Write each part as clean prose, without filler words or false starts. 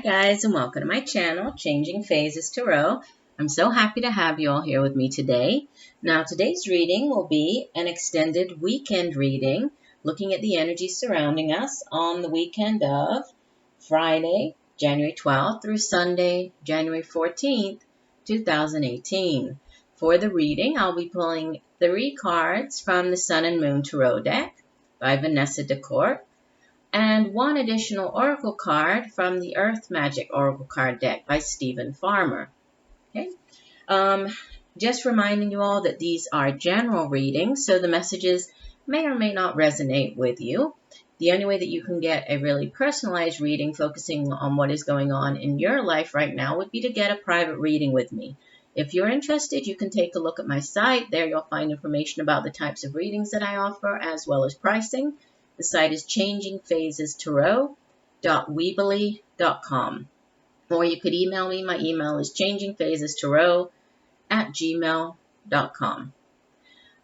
guys, and welcome to my channel, Changing Phases Tarot. I'm so happy to have you all here with me today. Now, today's reading will be an extended weekend reading, looking at the energy surrounding us on the weekend of Friday, January 12th through Sunday, January 14th, 2018. For the reading, I'll be pulling 3 cards from the Sun and Moon Tarot deck by Vanessa Decort, and 1 additional oracle card from the Earth Magic Oracle card deck by Stephen Farmer. Okay. Just reminding you all that these are general readings, so the messages may or may not resonate with you. The only way that you can get a really personalized reading focusing on what is going on in your life right now would be to get a private reading with me. If you're interested, you can take a look at my site. There you'll find information about the types of readings that I offer as well as pricing. The site is changingphasestarot.weebly.com. Or you could email me. My email is changingphasestarot@gmail.com.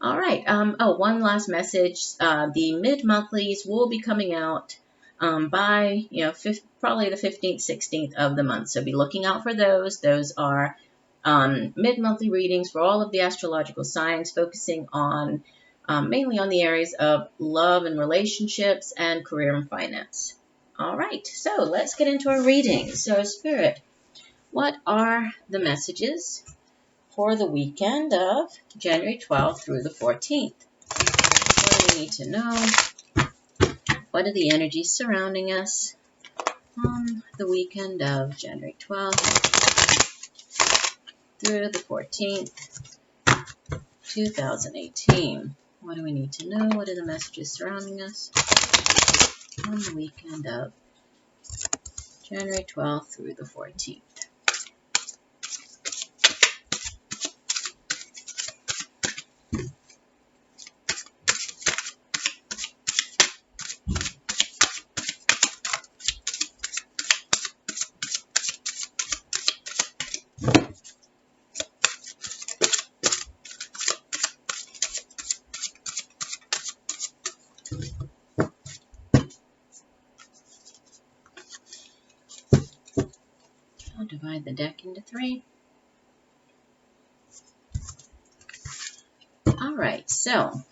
All right. One last message. The mid-monthlies will be coming out by, probably the 15th, 16th of the month. So be looking out for those. Those are mid-monthly readings for all of the astrological signs, focusing on mainly on the areas of love and relationships and career and finance. All right, so let's get into our reading. So, Spirit, what are the messages for the weekend of January 12th through the 14th? What do we need to know? What are the energies surrounding us on the weekend of January 12th through the 14th, 2018? What do we need to know? What are the messages surrounding us on the weekend of January 12th through the 14th? I'll divide the deck into 3. All right, so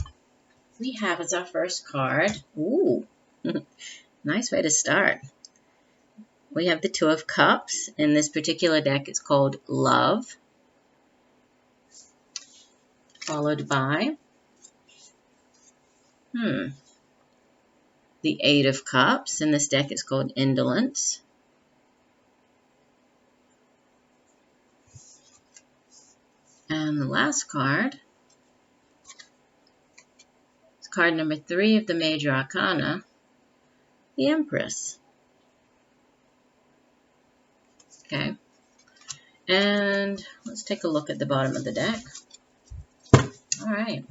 we have as our first card, ooh, nice way to start. We have the 2 of Cups. In this particular deck, it's called Love, followed by the 8 of Cups. In this deck, it's called Indolence. And the last card is card number 3 of the Major Arcana, the Empress. Okay, and let's take a look at the bottom of the deck. All right,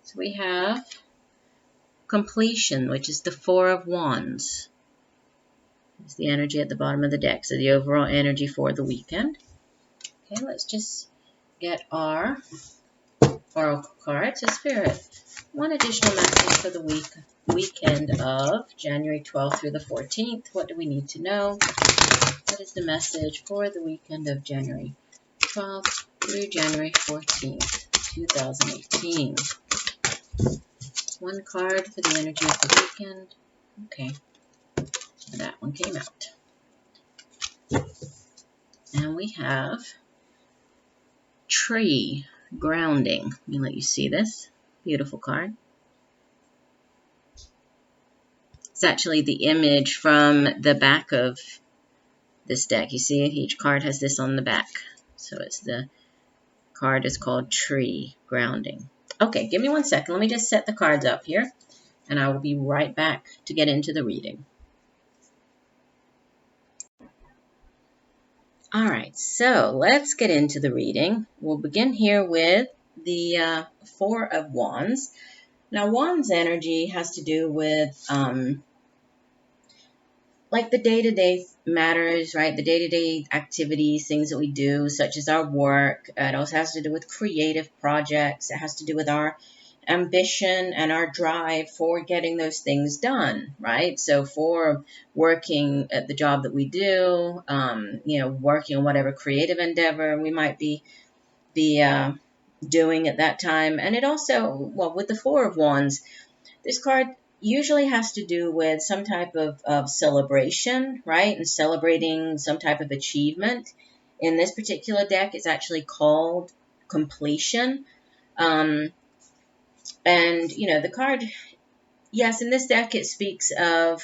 so we have Completion, which is the 4 of Wands. It's the energy at the bottom of the deck, so the overall energy for the weekend. Okay, let's just get our oracle cards. So, Spirit, 1 additional message for the weekend of January 12th through the 14th. What do we need to know? What is the message for the weekend of January 12th through January 14th, 2018? 1 card for the energy of the weekend. Okay, that one came out. And we have Tree, Grounding. Let me let you see this. Beautiful card. It's actually the image from the back of this deck. You see, each card has this on the back. So it's the card is called Tree, Grounding. Okay, give me 1 second. Let me just set the cards up here, and I will be right back to get into the reading. All right, so let's get into the reading. We'll begin here with the 4 of Wands. Now, Wands energy has to do with like the day-to-day matters, right? The day-to-day activities, things that we do, such as our work. It also has to do with creative projects. It has to do with our ambition and our drive for getting those things done, right? So for working at the job that we do, working on whatever creative endeavor we might be doing at that time. And it also, well, with the Four of Wands, this card usually has to do with some type of celebration, right? And celebrating some type of achievement. In this particular deck, it's actually called completion. And, the card, yes, in this deck, it speaks of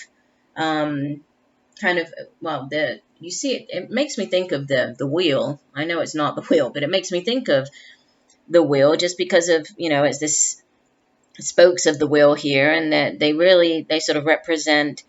you see it makes me think of the wheel. I know it's not the wheel, but it makes me think of the wheel just because of, it's this spokes of the wheel here, and that they sort of represent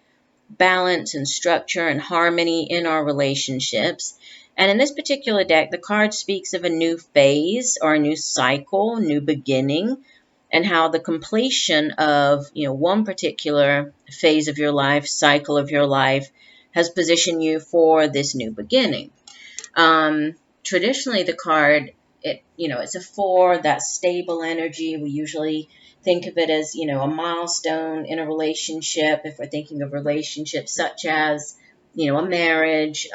balance and structure and harmony in our relationships. And in this particular deck, the card speaks of a new phase or a new cycle, new beginning, and how the completion of, one particular phase of your life, cycle of your life, has positioned you for this new beginning. Traditionally, the card, it's a 4, that stable energy. We usually think of it as, a milestone in a relationship. If we're thinking of relationships such as, a marriage,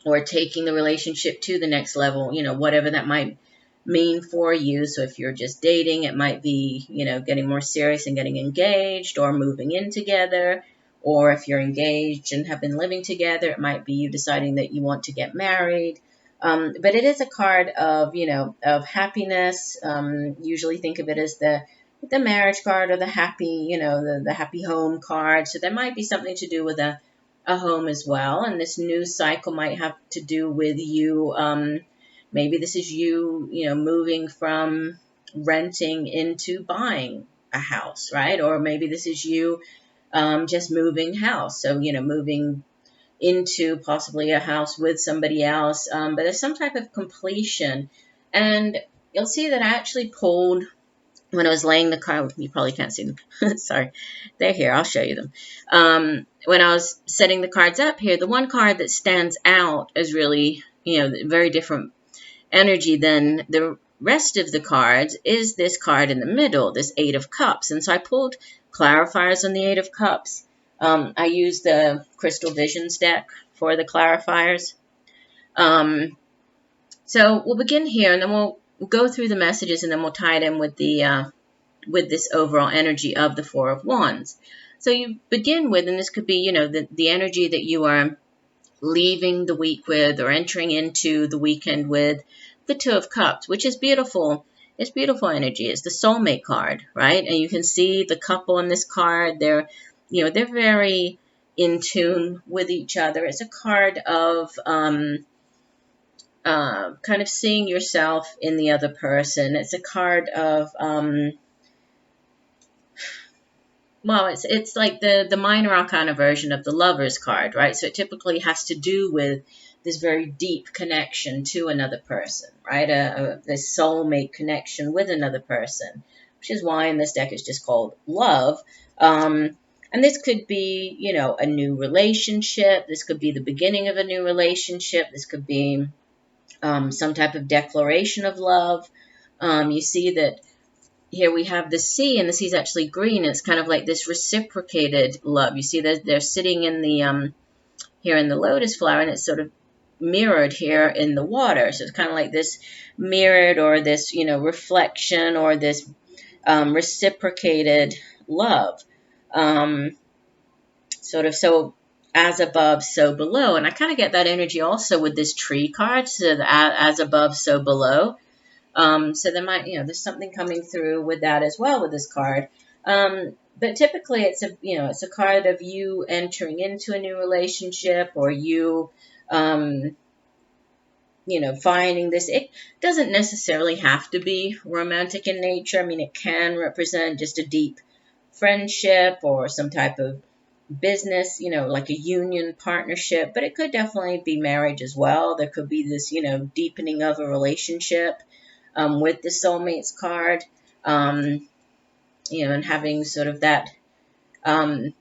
or taking the relationship to the next level, whatever that might mean for you. So if you're just dating, it might be, getting more serious and getting engaged or moving in together. Or if you're engaged and have been living together, it might be you deciding that you want to get married. But it is a card of, of happiness. Usually think of it as the marriage card or the happy, the happy home card. So there might be something to do with a home as well. And this new cycle might have to do with you. Maybe this is you, moving from renting into buying a house, right? Or maybe this is you just moving house. So, moving into possibly a house with somebody else. But there's some type of completion. And you'll see that I actually pulled, when I was laying the card, you probably can't see them. Sorry. They're here. I'll show you them. When I was setting the cards up here, the one card that stands out is really, very different energy than the rest of the cards is this card in the middle, this 8 of Cups. And so I pulled clarifiers on the 8 of Cups. I used the Crystal Visions deck for the clarifiers. So we'll begin here, and then we'll go through the messages, and then we'll tie it in with the with this overall energy of the Four of Wands. So you begin with, and this could be, the energy that you are leaving the week with or entering into the weekend with, the Two of Cups, which is beautiful. It's beautiful energy. It's the soulmate card, right? And you can see the couple in this card. They're very in tune with each other. It's a card of kind of seeing yourself in the other person. It's a card of it's like the minor arcana version of the Lover's card, right? So it typically has to do with this very deep connection to another person, right? This soulmate connection with another person, which is why in this deck it's just called love. And this could be, a new relationship. This could be the beginning of a new relationship. This could be some type of declaration of love. You see that here we have the sea, and the sea is actually green. It's kind of like this reciprocated love. You see that they're sitting in the here in the lotus flower, and it's sort of mirrored here in the water. So it's kind of like this mirrored, or this, reflection, or this reciprocated love. Sort of, so as above, so below. And I kind of get that energy also with this tree card, so as above, so below. So there might, there's something coming through with that as well with this card. But typically it's a card of you entering into a new relationship, or you, finding this. It doesn't necessarily have to be romantic in nature. I mean, it can represent just a deep friendship or some type of business, like a union partnership, but it could definitely be marriage as well. There could be this, deepening of a relationship. With the soulmates card, and having sort of that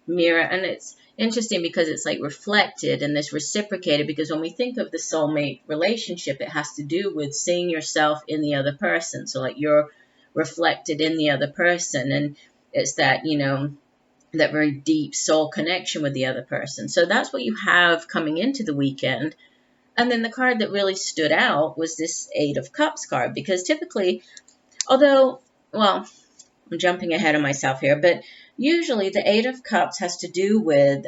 mirror. And it's interesting because it's like reflected and this reciprocated, because when we think of the soulmate relationship, it has to do with seeing yourself in the other person. So like you're reflected in the other person. And it's that, that very deep soul connection with the other person. So that's what you have coming into the weekend. And then the card that really stood out was this Eight of Cups card, because typically, although, well, I'm jumping ahead of myself here, but usually the Eight of Cups has to do with,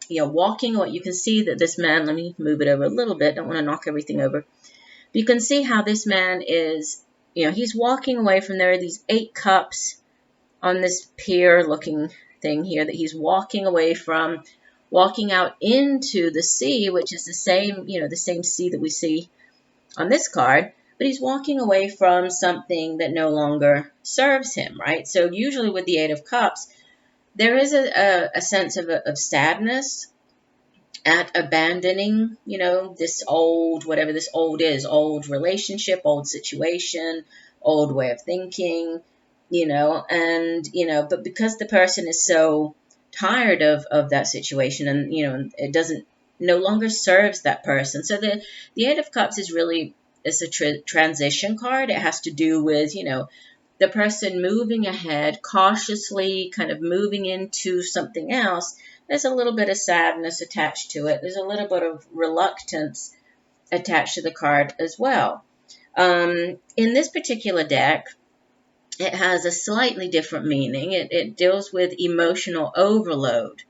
walking. What you can see that this man, let me move it over a little bit, don't want to knock everything over. You can see how this man is, he's walking away from there. These 8 cups on this pier looking thing here that he's walking away from, walking out into the sea, which is the same, the same sea that we see on this card, but he's walking away from something that no longer serves him, right? So usually with the Eight of Cups, there is a sense of sadness at abandoning, this old, whatever this old is, old relationship, old situation, old way of thinking, but because the person is so tired of that situation and, it no longer serves that person. So the Eight of Cups is really, it's a transition card. It has to do with, the person moving ahead, cautiously kind of moving into something else. There's a little bit of sadness attached to it. There's a little bit of reluctance attached to the card as well. In this particular deck, it has a slightly different meaning. It deals with emotional overload,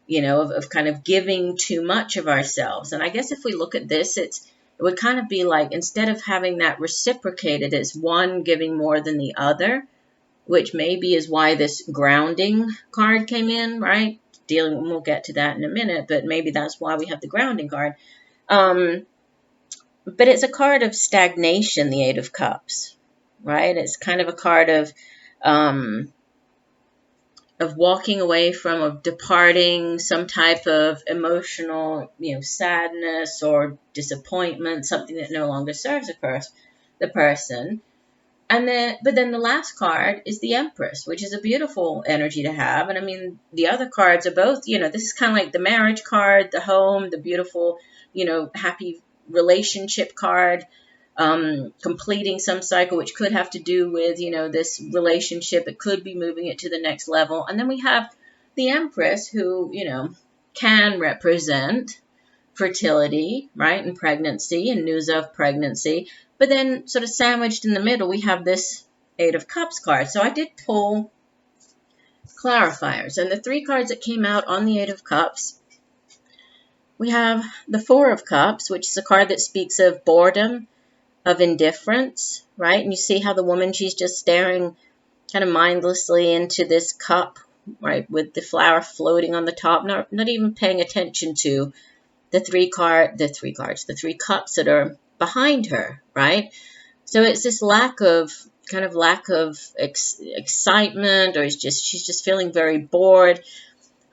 of kind of giving too much of ourselves. And I guess if we look at this, it would kind of be like, instead of having that reciprocated, it's one giving more than the other, which maybe is why this grounding card came in, right? We'll get to that in a minute, but maybe that's why we have the grounding card. But it's a card of stagnation, the Eight of Cups, right? It's kind of a card of walking away from, of departing some type of emotional, sadness or disappointment, something that no longer serves the person. But then the last card is the Empress, which is a beautiful energy to have. And I mean, the other cards are both, this is kind of like the marriage card, the home, the beautiful, happy relationship card, completing some cycle, which could have to do with, this relationship. It could be moving it to the next level. And then we have the Empress, who, can represent fertility, right, and pregnancy and news of pregnancy. But then sort of sandwiched in the middle, we have this Eight of Cups card. So I did pull clarifiers. And the 3 cards that came out on the Eight of Cups, we have the Four of Cups, which is a card that speaks of boredom, of indifference, right? And you see how the woman, she's just staring kind of mindlessly into this cup, right, with the flower floating on the top, not even paying attention to the 3 cups that are behind her, right? So it's this lack of excitement, or she's just feeling very bored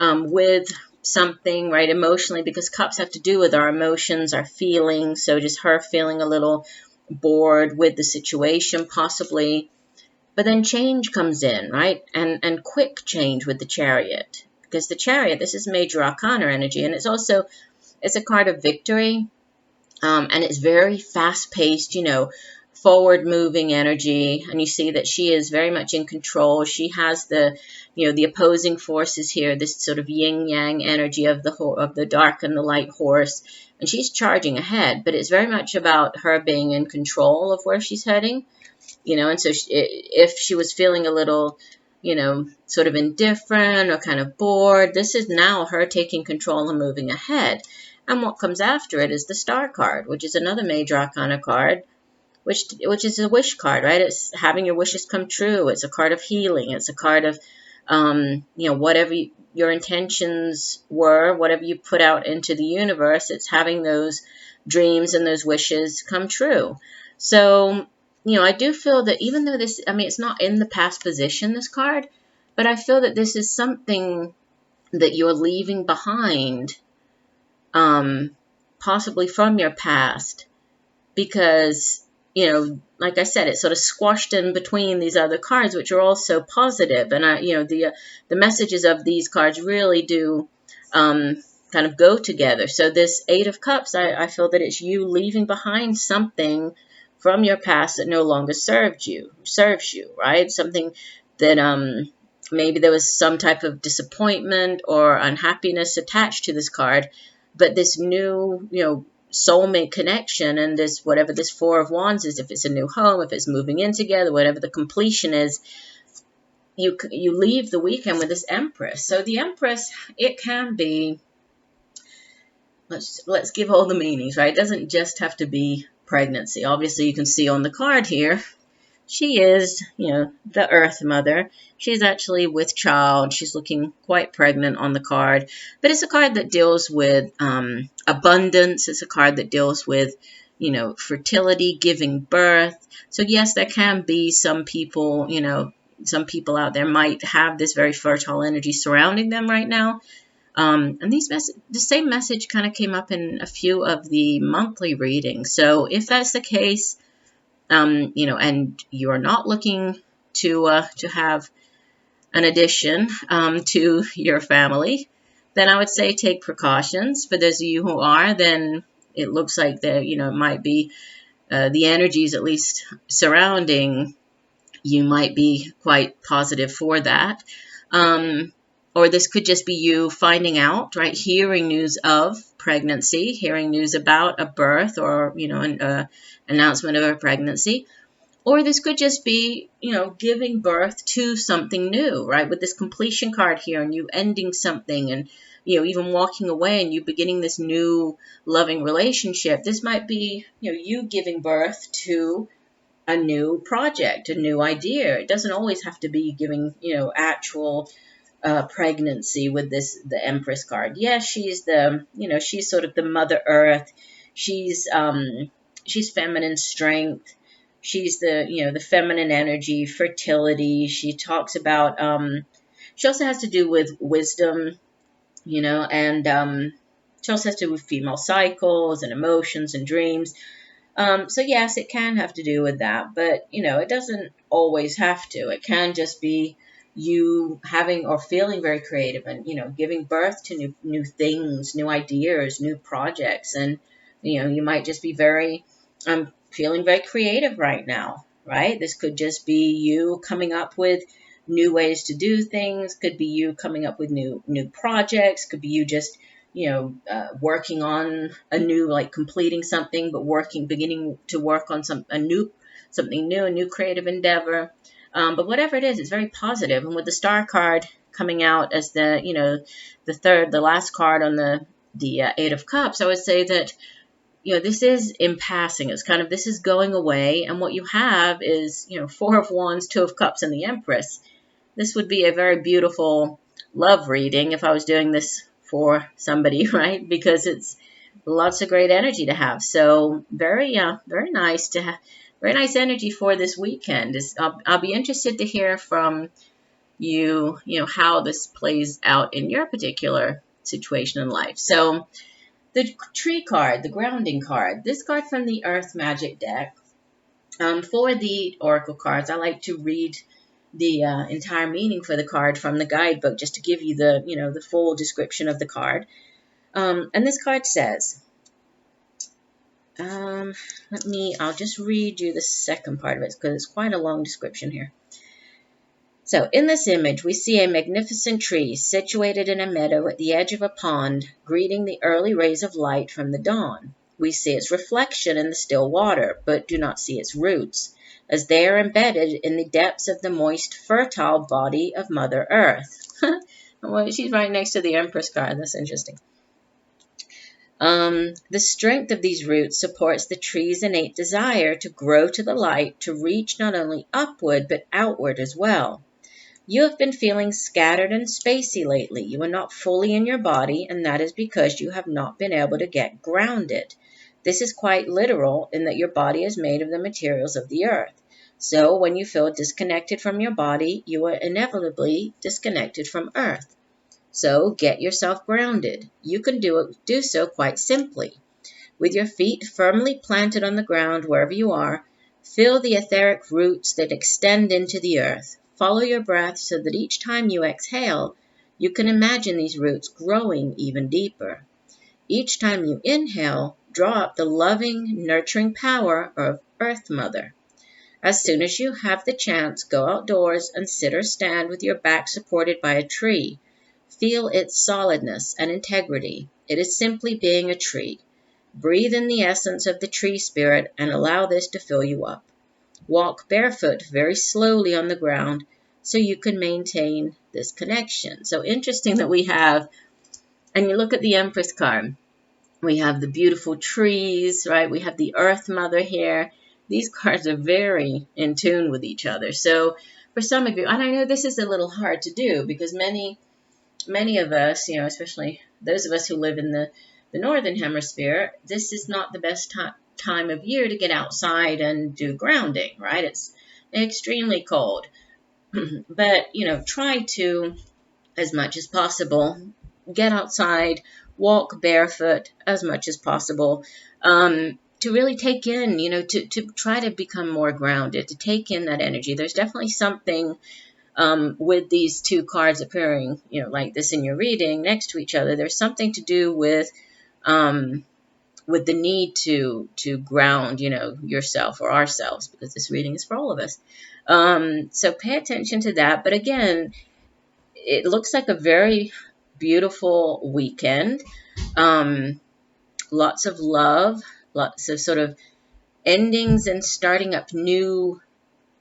with something, right, emotionally, because cups have to do with our emotions, our feelings. So just her feeling a little bored with the situation, possibly. But then change comes in, right, and quick change with the Chariot, because the Chariot, this is major arcana energy, and it's a card of victory. And it's very fast-paced, forward-moving energy. And you see that she is very much in control. She has the opposing forces here, this sort of yin-yang energy of the dark and the light horse. And she's charging ahead. But it's very much about her being in control of where she's heading. And so if she was feeling a little, sort of indifferent or kind of bored, this is now her taking control and moving ahead. And what comes after it is the Star card, which is another major arcana card, which is a wish card, right? It's having your wishes come true. It's a card of healing. It's a card of, whatever your intentions were, whatever you put out into the universe, it's having those dreams and those wishes come true. So, I do feel that even though it's not in the past position, this card, but I feel that this is something that you're leaving behind, possibly from your past, because, like I said, it's sort of squashed in between these other cards, which are also positive. And the messages of these cards really do, kind of go together. So this Eight of Cups, I feel that it's you leaving behind something from your past that no longer serves you, right? Something that maybe there was some type of disappointment or unhappiness attached to this card, but this new, soulmate connection, and this, whatever this Four of Wands is, if it's a new home, if it's moving in together, whatever the completion is, you leave the weekend with this Empress. So the Empress, it can be, let's give all the meanings, right? It doesn't just have to be pregnancy. Obviously, you can see on the card here, she is, the Earth Mother. She's actually with child. She's looking quite pregnant on the card. But it's a card that deals with abundance. It's a card that deals with, fertility, giving birth. So yes, there can be some people, some people out there might have this very fertile energy surrounding them right now. And the same message kind of came up in a few of the monthly readings. So if that's the case, and you are not looking to have an addition to your family, then I would say take precautions. For those of you who are, then it looks like there, might be the energies, at least surrounding you, might be quite positive for that. Or this could just be you finding out, right? Hearing news of pregnancy, hearing news about a birth, or, an announcement of a pregnancy. Or this could just be, giving birth to something new, right? With this completion card here, and you ending something, and, even walking away, and you beginning this new loving relationship. This might be, you giving birth to a new project, a new idea. It doesn't always have to be giving, actual pregnancy with the Empress card. Yes, she's she's sort of the Mother Earth. She's feminine strength. She's the feminine energy, fertility. She talks about, she also has to do with wisdom, and she also has to do with female cycles and emotions and dreams. So yes, it can have to do with that, but, it doesn't always have to. It can just be you having or feeling very creative and, giving birth to new things, new ideas, new projects. And, you might just be very, feeling very creative right now, right? This could just be you coming up with new ways to do things. Could be you coming up with new projects. Could be you just, working on a new, like completing something, but beginning to work on something new, a new creative endeavor. But whatever it is, it's very positive. And with the Star card coming out as the last card on the Eight of Cups, I would say that, this is in passing. It's kind of, this is going away. And what you have is, Four of Wands, Two of Cups, and the Empress. This would be a very beautiful love reading if I was doing this for somebody, right? Because it's lots of great energy to have. So very nice to have. Very nice energy for this weekend. I'll be interested to hear from you, how this plays out in your particular situation in life. So the tree card, the grounding card, this card from the Earth Magic deck. For the oracle cards, I like to read the entire meaning for the card from the guidebook, just to give you the full description of the card. And this card says, I'll just read you the second part of it because it's quite a long description here. So in this image, we see a magnificent tree situated in a meadow at the edge of a pond, greeting the early rays of light from the dawn. We see its reflection in the still water, but do not see its roots, as they are embedded in the depths of the moist, fertile body of Mother Earth. Well, she's right next to the Empress card. That's interesting. The strength of these roots supports the tree's innate desire to grow to the light, to reach not only upward, but outward as well. You have been feeling scattered and spacey lately. You are not fully in your body, and that is because you have not been able to get grounded. This is quite literal in that your body is made of the materials of the earth. So when you feel disconnected from your body, you are inevitably disconnected from earth. So get yourself grounded. You can do so quite simply. With your feet firmly planted on the ground wherever you are, feel the etheric roots that extend into the earth. Follow your breath so that each time you exhale, you can imagine these roots growing even deeper. Each time you inhale, draw up the loving, nurturing power Earth Mother. As soon as you have the chance, go outdoors and sit or stand with your back supported by a tree. Feel its solidness and integrity. It is simply being a tree. Breathe in the essence of the tree spirit and allow this to fill you up. Walk barefoot very slowly on the ground so you can maintain this connection. So interesting that we have, and you look at the Empress card, we have the beautiful trees, right? We have the Earth Mother here. These cards are very in tune with each other. So for some of you, and I know this is a little hard to do because many of us, especially those of us who live in the Northern Hemisphere, this is not the best time of year to get outside and do grounding, right? It's extremely cold. But, try to, as much as possible, get outside, walk barefoot as much as possible, to really take in, to try to become more grounded, to take in that energy. There's definitely something with these two cards appearing, like this in your reading next to each other. There's something to do with the need to ground, yourself or ourselves, because this reading is for all of us. So pay attention to that. But again, it looks like a very beautiful weekend. Lots of love, lots of sort of endings and starting up new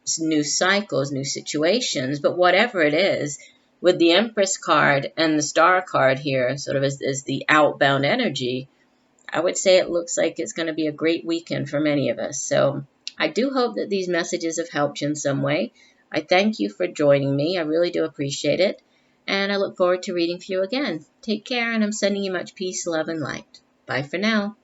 cycles, new situations. But whatever it is, with the Empress card and the Star card here, sort of as the outbound energy, I would say it looks like it's going to be a great weekend for many of us. So I do hope that these messages have helped you in some way. I thank you for joining me. I really do appreciate it. And I look forward to reading for you again. Take care, and I'm sending you much peace, love, and light. Bye for now.